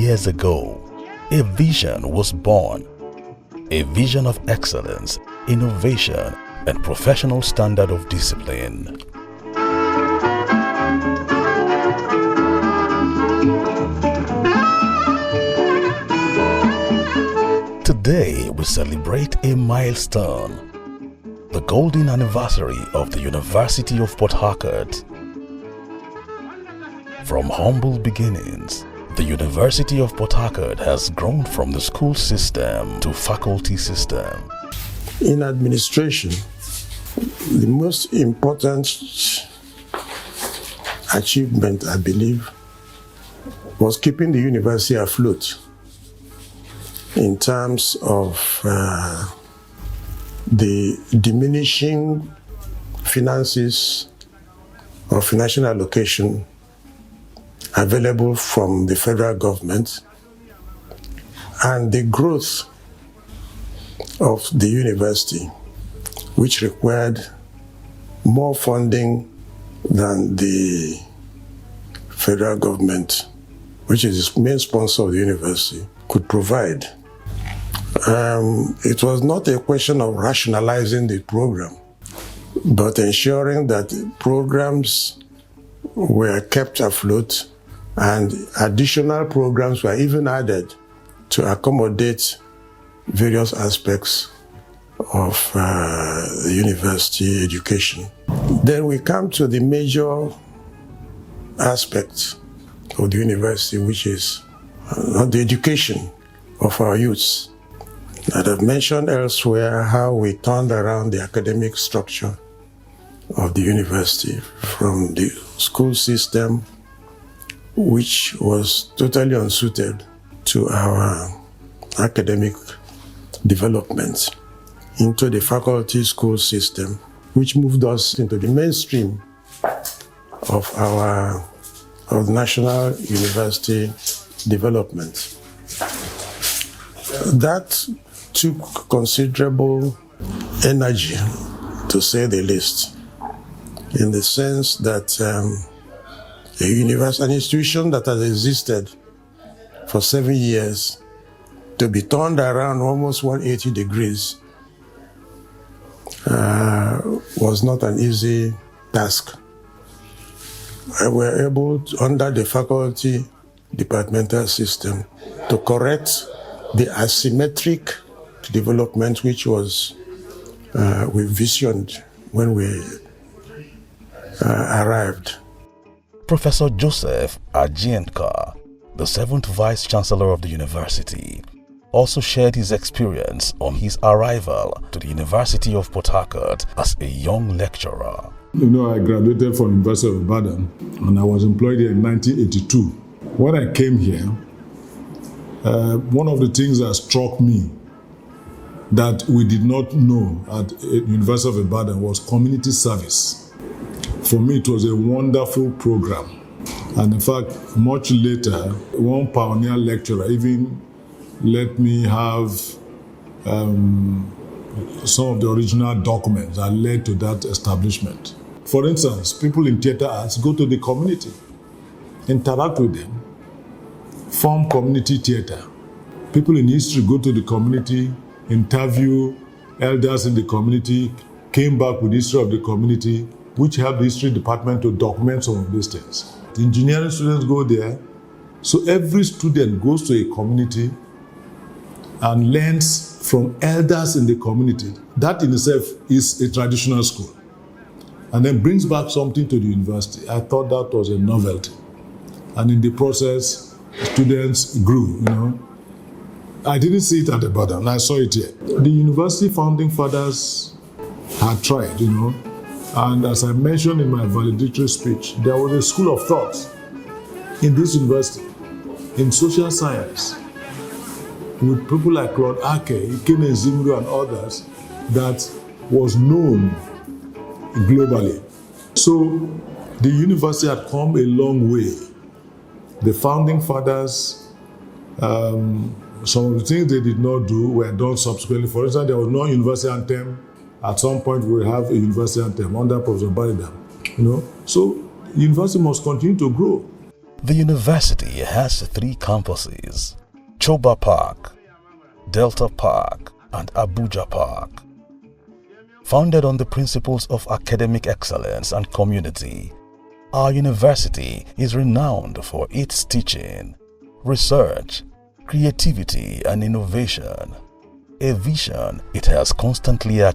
years ago, a vision was born. A vision of excellence, innovation, and professional standard of discipline. Today, we celebrate a milestone, the golden anniversary of the University of Port Harcourt. From humble beginnings, the University of Port Harcourt has grown from the school system to faculty system. In administration, the most important achievement, I believe, was keeping the university afloat in terms of the diminishing finances or financial allocation available from the federal government and the growth of the university, which required more funding than the federal government, which is the main sponsor of the university, could provide. It was not a question of rationalizing the program, but ensuring that programs were kept afloat and additional programs were even added to accommodate various aspects of the university education. Then we come to the major aspect of the university, which is the education of our youths. And I've mentioned elsewhere how we turned around the academic structure of the university from the school system, which was totally unsuited to our academic development, into the faculty school system, which moved us into the mainstream of the national university development. That took considerable energy, to say the least, in the sense that an institution that has existed for 7 years to be turned around almost 180 degrees was not an easy task. We were able to, under the faculty departmental system, to correct the asymmetric development which was we visioned when we arrived. Professor Joseph Ajienka, the 7th Vice Chancellor of the university, also shared his experience on his arrival to the University of Port Harcourt as a young lecturer. You know, I graduated from University of Ibadan and I was employed here in 1982. When I came here, one of the things that struck me that we did not know at University of Ibadan was community service. For me, it was a wonderful program. And in fact, much later, one pioneer lecturer even let me have some of the original documents that led to that establishment. For instance, people in theater arts go to the community, interact with them, form community theater. People in history go to the community, interview elders in the community, came back with history of the community, which helped the history department to document some of these things. The engineering students go there. So every student goes to a community and learns from elders in the community. That in itself is a traditional school. And then brings back something to the university. I thought that was a novelty. And in the process, students grew, you know. I didn't see it at the bottom, I saw it here. The university founding fathers had tried, you know. And as I mentioned in my valedictory speech, there was a school of thought in this university, in social science, with people like Claude Ake, Ikeme Zimru and others, that was known globally. So the university had come a long way. The founding fathers, some of the things they did not do were done subsequently. For instance, there was no university anthem. At some point, we will have a university anthem under Professor Baridam. You know, so the university must continue to grow. The university has 3 campuses: Choba Park, Delta Park, and Abuja Park. Founded on the principles of academic excellence and community, our university is renowned for its teaching, research, creativity, and innovation, a vision it has constantly achieved.